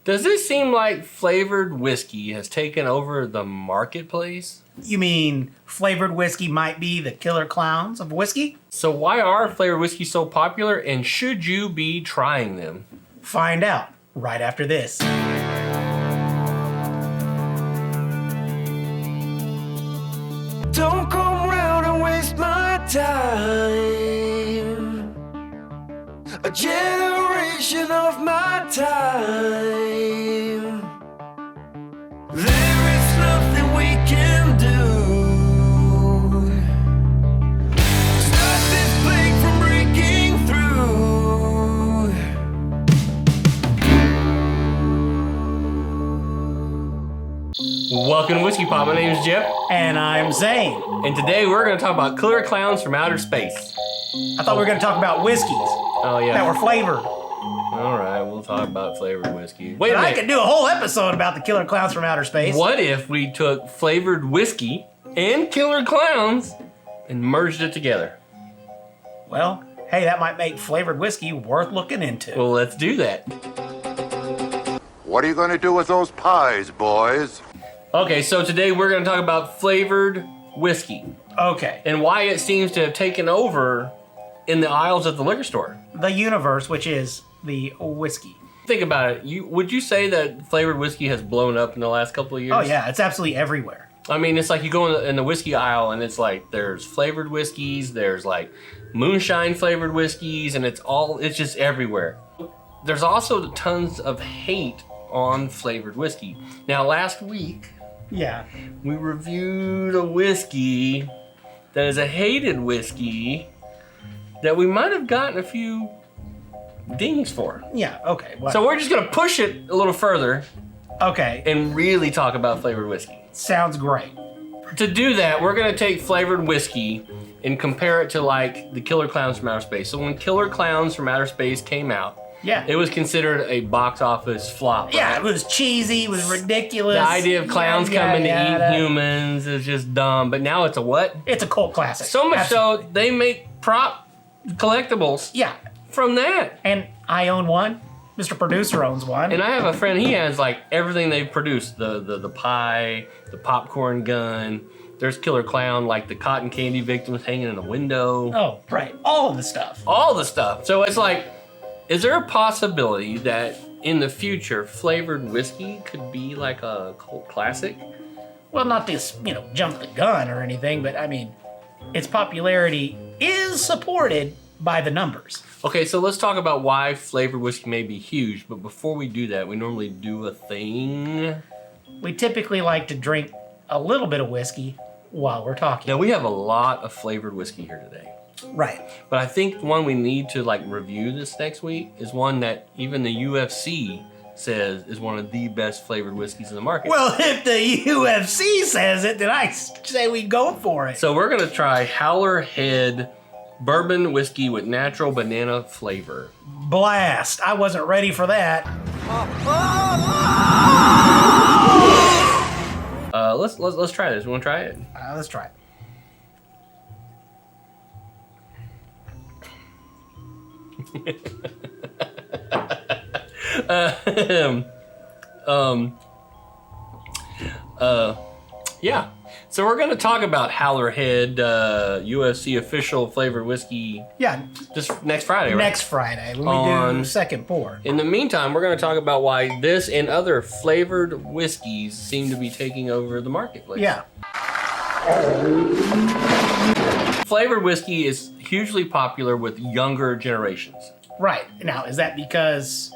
Does it seem like flavored whiskey has taken over the marketplace? You mean flavored whiskey might be the killer clowns of whiskey? So why are flavored whiskey so popular, and should you be trying them? Find out right after this. Don't come round and waste my time. A generation of my time. There is nothing we can do. Stop this plague from breaking through. Welcome to Whiskey Pop. My name is Jeff, And I'm Zane. and today we're going to talk about killer clowns from outer space. I thought we were going to talk about whiskeys Oh yeah. that were flavored. All right, we'll talk about flavored whiskey. Wait a But I minute. could do a whole episode about the killer clowns from outer space. What if we took flavored whiskey and killer clowns and merged it together? Well, hey, that might make flavored whiskey worth looking into. Well, let's do that. What are you going to do with those pies, boys? Okay, so today we're going to talk about flavored whiskey Okay. and why it seems to have taken over in the aisles at the liquor store. The universe, which is the whiskey. Think about it. Would you say that flavored whiskey has blown up in the last couple of years? Oh, yeah, it's absolutely everywhere. I mean, it's like you go in the whiskey aisle and it's like there's flavored whiskeys, there's like moonshine flavored whiskeys, and it's just everywhere. There's also tons of hate on flavored whiskey. Now, last week, Yeah. we reviewed a whiskey that is a hated whiskey that we might have gotten a few dings for. Yeah, okay. What? So we're just gonna push it a little further Okay, and really talk about flavored whiskey. sounds great. To do that, we're gonna take flavored whiskey and compare it to like the Killer Clowns from Outer Space. So when Killer Clowns from Outer Space came out, Yeah. it was considered a box office flop. Yeah, right? it was cheesy, it was ridiculous. The idea of clowns Yada, coming to yada. eat humans is just dumb. But now it's a what? It's a cult classic. So much Absolutely. so they make prop collectibles Yeah, from that. and I own one. Mr. Producer owns one. And I have a friend, he has like everything they've produced. The pie, the popcorn gun. There's Killer Clown, like the cotton candy victims hanging in the window. Oh, right. All of the stuff. All the stuff. So it's like, is there a possibility that in the future flavored whiskey could be like a cult classic? Well, not this, jump the gun or anything, but I mean, its popularity is supported by the numbers. Okay, so let's talk about why flavored whiskey may be huge. But before we do that, we normally do a thing. We typically like to drink a little bit of whiskey while we're talking. Now we have a lot of flavored whiskey here today. Right. But I think one we need to like review this next week is one that even the UFC says is one of the best flavored whiskeys in the market. Well, if the UFC says it, then I say we go for it. So we're gonna try Howler Head bourbon whiskey with natural banana flavor. Blast. I wasn't ready for that. Let's try this. You wanna try it? Let's try it. Yeah. So we're gonna talk about Howler Head UFC official flavored whiskey Yeah, just next Friday, right? next Friday when we On- do second pour. In the meantime, we're going to talk about why this and other flavored whiskeys seem to be taking over the marketplace. Yeah. Flavored whiskey is hugely popular with younger generations. Right. Now, is that because,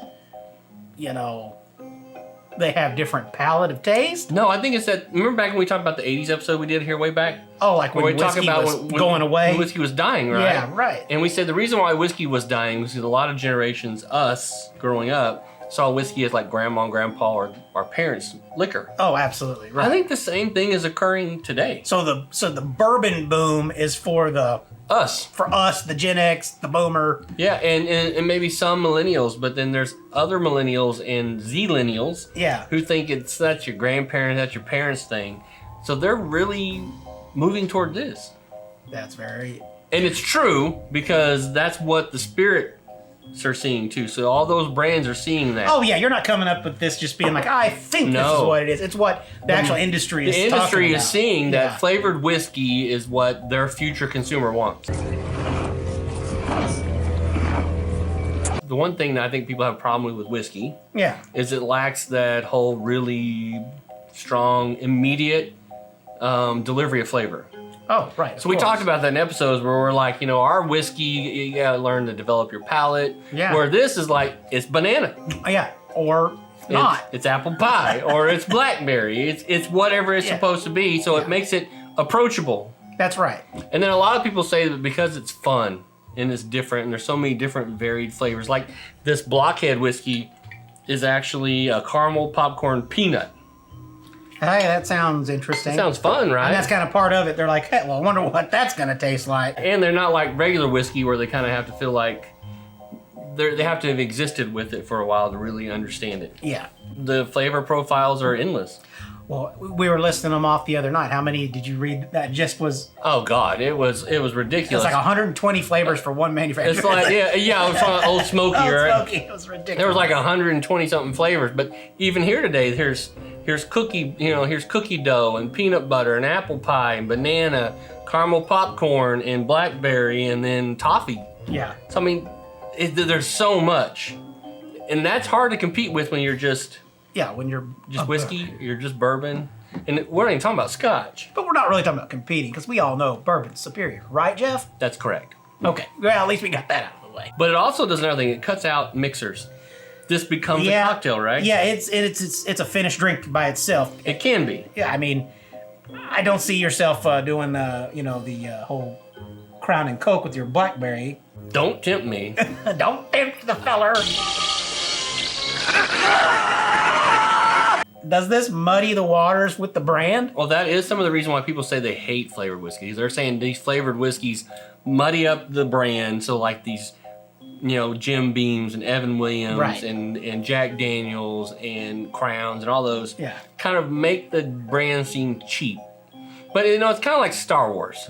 they have different palate of taste? No, I think it's that. Remember back when we talked about the 80s episode we did here way back? Oh, like when Where we talked whiskey about was when going away? When whiskey was dying, right? Yeah, right. And we said the reason why whiskey was dying was because a lot of generations, us growing up, saw whiskey as like grandma and grandpa or our parents' liquor. Oh, absolutely. Right. I think the same thing is occurring today. So the bourbon boom is for Us. us, the Gen X, the boomer. Yeah, and maybe some millennials, but then there's other millennials and Z-millennials Yeah. who think that's your grandparents, that's your parents' thing. So they're really moving toward this. That's very And it's true because that's what the spirit are seeing too. So all those brands are seeing that. Oh yeah, you're not coming up with this just being like, I think this is what it is. It's what the actual industry is The industry talking is about. seeing that flavored whiskey is what their future consumer wants. The one thing that I think people have a problem with whiskey is it lacks that whole really strong, immediate delivery of flavor. Oh, right. So we talked about that in episodes where we're like, our whiskey, you gotta learn to develop your palate. Yeah. Where this is like, it's banana. Yeah, or not. It's apple pie, or it's blackberry. It's whatever it's supposed to be, so it makes it approachable. That's right. And then a lot of people say that because it's fun and it's different, and there's so many different varied flavors. Like this Blockhead whiskey is actually a caramel popcorn peanut. Hey, that sounds interesting. Sounds fun, right? And that's kind of part of it. They're like, hey, well, I wonder what that's going to taste like. And they're not like regular whiskey where they kind of have to feel like they have to have existed with it for a while to really understand it. Yeah. The flavor profiles are endless. Well, we were listing them off the other night. How many did you read? That just was... Oh, God. It was ridiculous. It's like 120 flavors for one manufacturer. It's like, it was from Old Smokey, right? Old Smokey. It was ridiculous. There was like 120-something flavors. But even here today, here's cookie, here's cookie dough and peanut butter and apple pie and banana, caramel popcorn and blackberry and then toffee. Yeah. So, I mean, there's so much. And that's hard to compete with when you're just... Yeah, when you're... Just whiskey, you're just bourbon. And we're not even talking about scotch. But we're not really talking about competing, because we all know bourbon's superior. Right, Jeff? That's correct. Okay. Well, at least we got that out of the way. But it also does another thing. It cuts out mixers. This becomes a cocktail, right? Yeah, it's a finished drink by itself. It can be. Yeah, I mean, I don't see yourself doing, the whole Crown and Coke with your blackberry. Don't tempt me. Don't tempt the feller. Does this muddy the waters with the brand? Well, that is some of the reason why people say they hate flavored whiskeys. They're saying these flavored whiskeys muddy up the brand. So like these, Jim Beams and Evan Williams and Jack Daniels and Crowns and all those kind of make the brand seem cheap. But, it's kind of like Star Wars.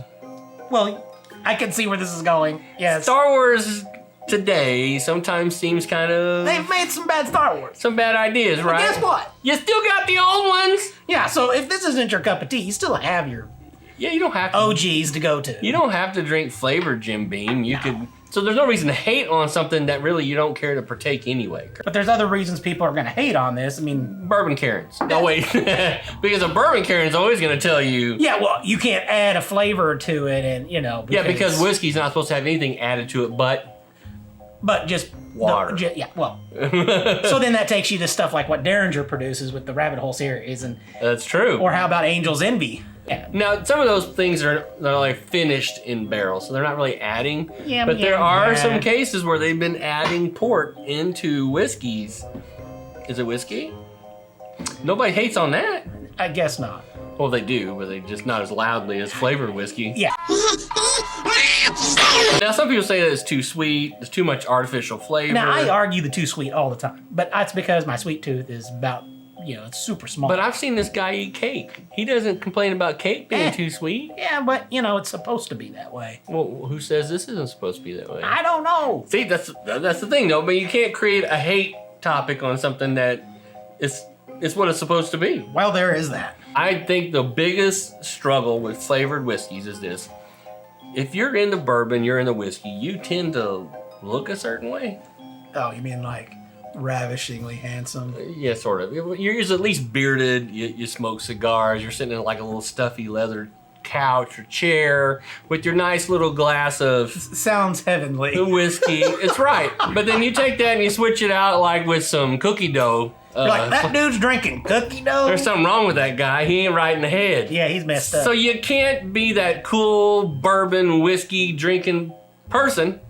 Well, I can see where this is going. Yes. Star Wars today sometimes seems kind of... They've made some bad Star Wars. Some bad ideas, right? But guess what? You still got the old ones. Yeah, so if this isn't your cup of tea, you still have your you don't have to, OGs to go to. You don't have to drink flavored Jim Beam. You could... So there's no reason to hate on something that really you don't care to partake anyway. But there's other reasons people are going to hate on this. I mean... Bourbon Karens. No, wait. Because a Bourbon Karen's always going to tell you... Yeah, well, you can't add a flavor to it and, because whiskey's not supposed to have anything added to it but just... water. So then that takes you to stuff like what Derringer produces with the Rabbit Hole series. And that's true. Or how about Angel's Envy? Yeah. Now, some of those things they're like finished in barrels, so they're not really adding. But there are some cases where they've been adding port into whiskeys. Is it whiskey? Nobody hates on that. I guess not. Well, they do, but they just not as loudly as flavored whiskey. Yeah. Now, some people say that it's too sweet, there's too much artificial flavor. Now, I argue the too sweet all the time, but that's because my sweet tooth is about, it's super small. But I've seen this guy eat cake. He doesn't complain about cake being too sweet. Yeah, but, it's supposed to be that way. Well, who says this isn't supposed to be that way? I don't know. See, that's the thing, though. But you can't create a hate topic on something that it's what it's supposed to be. Well, there is that. I think the biggest struggle with flavored whiskeys is this. If you're into bourbon, you're into whiskey, you tend to look a certain way. Oh, you mean like ravishingly handsome? Yeah, sort of. You're at least bearded, you smoke cigars, you're sitting in like a little stuffy leather couch or chair with your nice little glass of... Sounds heavenly. Whiskey. It's right. But then you take that and you switch it out like with some cookie dough. You're like, that dude's drinking cookie dough? There's something wrong with that guy. He ain't right in the head. Yeah, he's messed up. So you can't be that cool bourbon whiskey drinking person.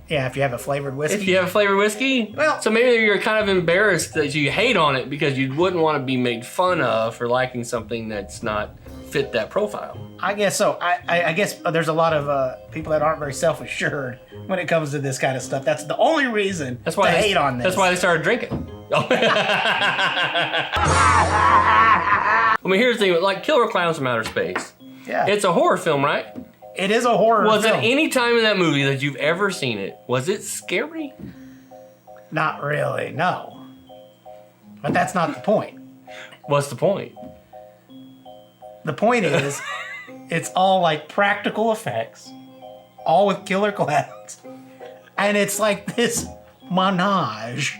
Yeah, if you have a flavored whiskey. If you have a flavored whiskey. Well, so maybe you're kind of embarrassed that you hate on it because you wouldn't want to be made fun of for liking something that's not fit that profile. I guess so. I guess there's a lot of people that aren't very self-assured when it comes to this kind of stuff. That's the only reason to hate on this. That's why they started drinking. I mean, here's the thing, like Killer Clowns from Outer Space. Yeah. It's a horror film, right? It is a horror film. Was it any time in that movie that you've ever seen it, was it scary? Not really, no. But that's not the point. What's the point? The point is, it's all like practical effects, all with killer clowns. And it's like this montage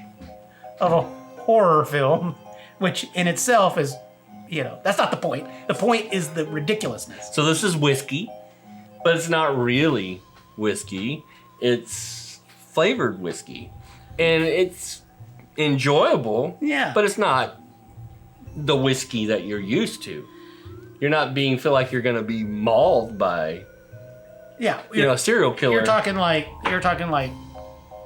of a horror film, which in itself is, that's not the point. The point is the ridiculousness. So this is whiskey, but it's not really whiskey. It's flavored whiskey. And it's enjoyable, Yeah. but it's not the whiskey that you're used to. You're not feel like you're going to be mauled by, Yeah. a serial killer. You're talking like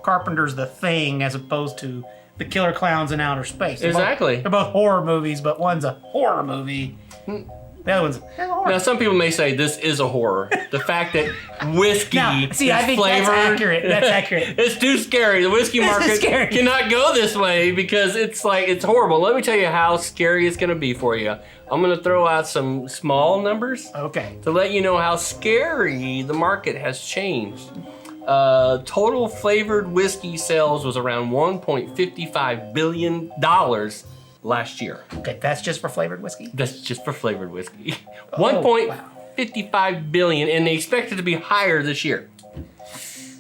Carpenter's The Thing as opposed to The Killer Clowns in Outer Space. Exactly. They're both horror movies, but one's a horror movie. The other one's a horror. Now, some people may say this is a horror. The fact that whiskey Now, see, is I think flavored. that's accurate. That's accurate. It's too scary. The whiskey market scary. cannot go this way because it's horrible. Let me tell you how scary it's going to be for you. I'm going to throw out some small numbers Okay. to let you know how scary the market has changed. Total flavored whiskey sales was around $1.55 billion last year. Okay, that's just for flavored whiskey? That's just for flavored whiskey. Oh, wow. 1.55 billion, and they expect it to be higher this year.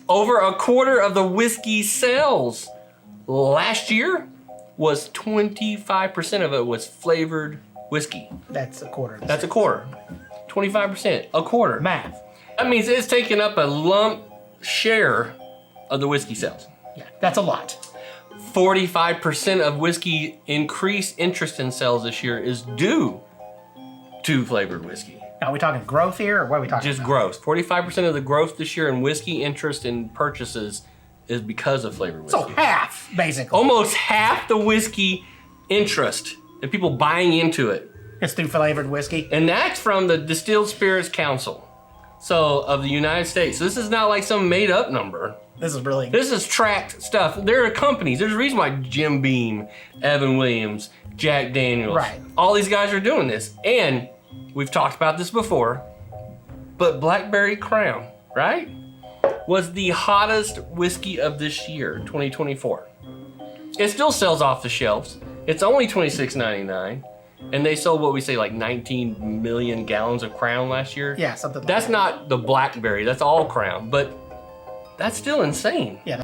Over a quarter of the whiskey sales last year was 25% of it was flavored whiskey. That's a quarter. That's a quarter. 25%, a quarter. Math. That means it's taking up a lump share of the whiskey sales. Yeah, that's a lot. 45% of whiskey increased interest in sales this year is due to flavored whiskey. Now, are we talking growth here, or what are we talking Just about? growth. 45% of the growth this year in whiskey interest in purchases is because of flavored whiskey. So half, basically. Almost half the whiskey interest and people buying into it. It's through flavored whiskey. And that's from the Distilled Spirits Council. So, of the United States. So this is not like some made up number. This is really... This is tracked stuff. There are companies. There's a reason why Jim Beam, Evan Williams, Jack Daniels, Right. all these guys are doing this. And we've talked about this before, but Blackberry Crown, right, was the hottest whiskey of this year, 2024. It still sells off the shelves. It's only $26.99. And they sold what we say like 19 million gallons of Crown last year. Yeah, something like That's that. not the Blackberry. That's all Crown. But that's still insane. Yeah.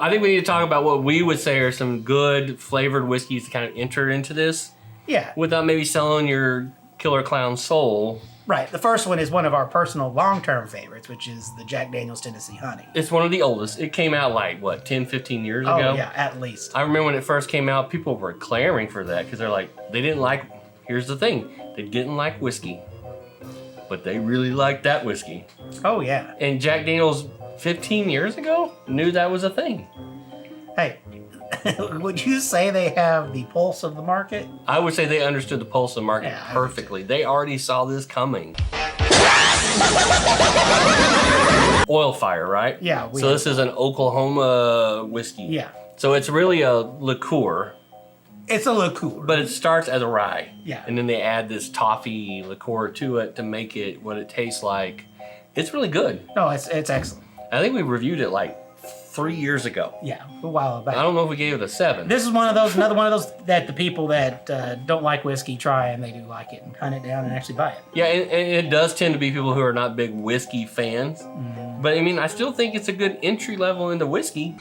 I think we need to talk about what we would say are some good flavored whiskeys to kind of enter into this Yeah. without maybe selling your killer clown soul. Right. The first one is one of our personal long-term favorites, which is the Jack Daniel's Tennessee Honey. It's one of the oldest. It came out like, what, 10, 15 years Oh, ago? yeah, at least. I remember when it first came out, people were clamoring for that because they're like, they didn't like, here's the thing, they didn't like whiskey, but they really liked that whiskey. Oh, yeah. And Jack Daniels 15 years ago knew that was a thing. Hey, would you say they have the pulse of the market? I would say they understood the pulse of the market Yeah, I would perfectly. They already saw this coming. Oil fire, right? Yeah, So this is an Oklahoma whiskey. Yeah. So it's really a liqueur, It's a liqueur. but it starts as a rye. Yeah. And then they add this toffee liqueur to it to make it what it tastes like. It's really good. No, it's excellent. I think we reviewed it like 3 years ago. Yeah, a while back. I don't know if we gave it a 7. This is another one of those that the people that don't like whiskey try, and they do like it and hunt it down and actually buy it. Yeah, and it does tend to be people who are not big whiskey fans. Mm-hmm. But I mean, I still think it's a good entry level into whiskey.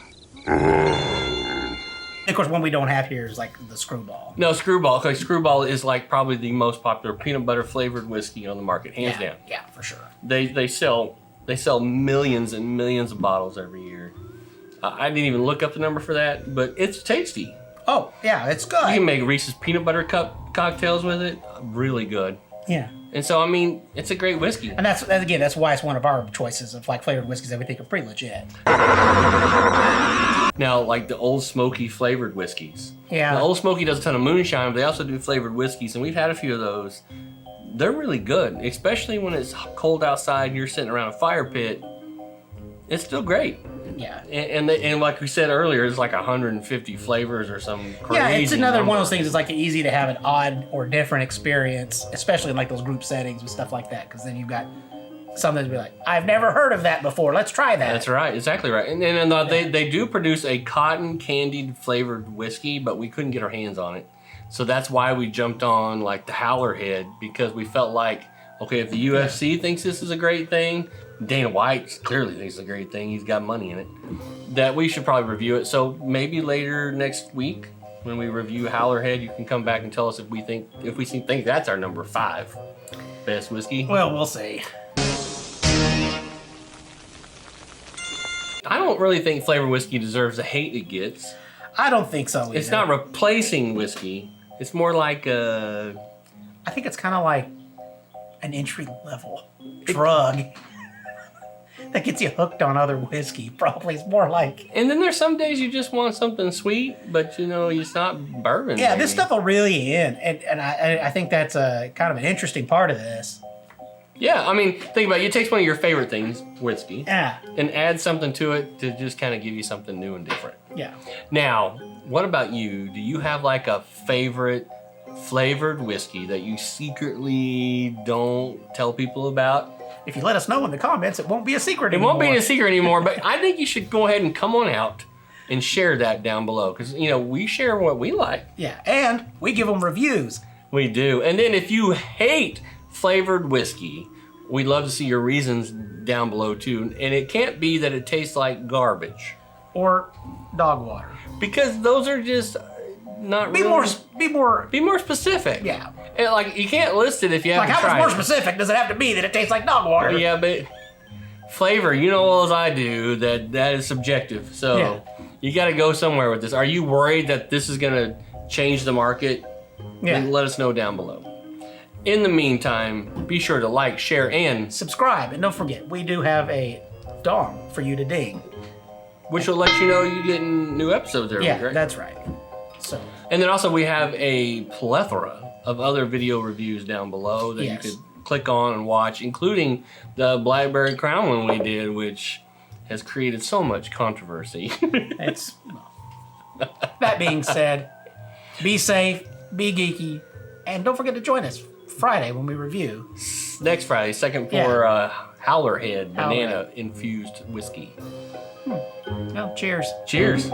Of course, one we don't have here is like the Screwball. No, Screwball, because Screwball is like probably the most popular peanut butter flavored whiskey on the market, hands down. Yeah, for sure. They sell millions and millions of bottles every year. I didn't even look up the number for that, but it's tasty. Oh, yeah, it's good. You can make Reese's peanut butter cup cocktails with it. Really good. Yeah. And so, I mean, it's a great whiskey. And that's why it's one of our choices of like flavored whiskeys that we think are pretty legit. Now, like the Old Smokey flavored whiskeys. Yeah. The Old Smokey does a ton of moonshine, but they also do flavored whiskeys, and we've had a few of those. They're really good, especially when it's cold outside and you're sitting around a fire pit. It's still great. Yeah. And like we said earlier, it's like 150 flavors or some crazy Yeah, it's another one of those number. things. It's like easy to have an odd or different experience, especially in like those group settings and stuff like that, because then you've got something to be like, I've never heard of that before. Let's try that. That's right, exactly right. And they do produce a cotton candied flavored whiskey, but we couldn't get our hands on it. So that's why we jumped on like the Howler Head, because we felt like, okay, if the UFC thinks this is a great thing, Dana White clearly thinks it's a great thing. He's got money in it. That we should probably review it. So maybe later next week when we review Howler Head, you can come back and tell us if we think that's our number 5 best whiskey. Well, we'll see. I don't really think flavored whiskey deserves the hate it gets. I don't think so either. It's not replacing whiskey. It's more like a... I think it's kind of like an entry-level drug that gets you hooked on other whiskey. Probably it's more like... And then there's some days you just want something sweet, but it's not bourbon. Yeah, maybe. this stuff will reel you in. And I think that's a kind of an interesting part of this. Yeah, I mean, think about it. You take one of your favorite things, whiskey, Yeah. and add something to it to just kind of give you something new and different. Yeah. Now, what about you? Do you have like a favorite flavored whiskey that you secretly don't tell people about? If you let us know in the comments, it won't be a secret It anymore. won't be a secret anymore, but I think you should go ahead and come on out and share that down below, because, we share what we like. Yeah, and we give them reviews. We do. And then if you hate flavored whiskey, we'd love to see your reasons down below too. And it can't be that it tastes like garbage, Or dog water. because those are just not Be really... more specific. Yeah. And like, you can't list it if you like haven't how much tried more it. specific does it have to be that it tastes like dog water? Yeah, but flavor, you know well as I do that is subjective. So Yeah. you got to go somewhere with this. Are you worried that this is going to change the market? Yeah. Then let us know down below. In the meantime, be sure to like, share, and Subscribe, and don't forget, we do have a dong for you to ding. which will let you know you're getting new episodes every week, Yeah, right? that's right. So, And then also we have a plethora of other video reviews down below that Yes. you could click on and watch, including the Blackberry Crown one we did, which has created so much controversy. it's... That being said, be safe, be geeky, and don't forget to join us Friday when we review. Next Friday, second pour Howler Head banana infused whiskey. Well, cheers. Cheers.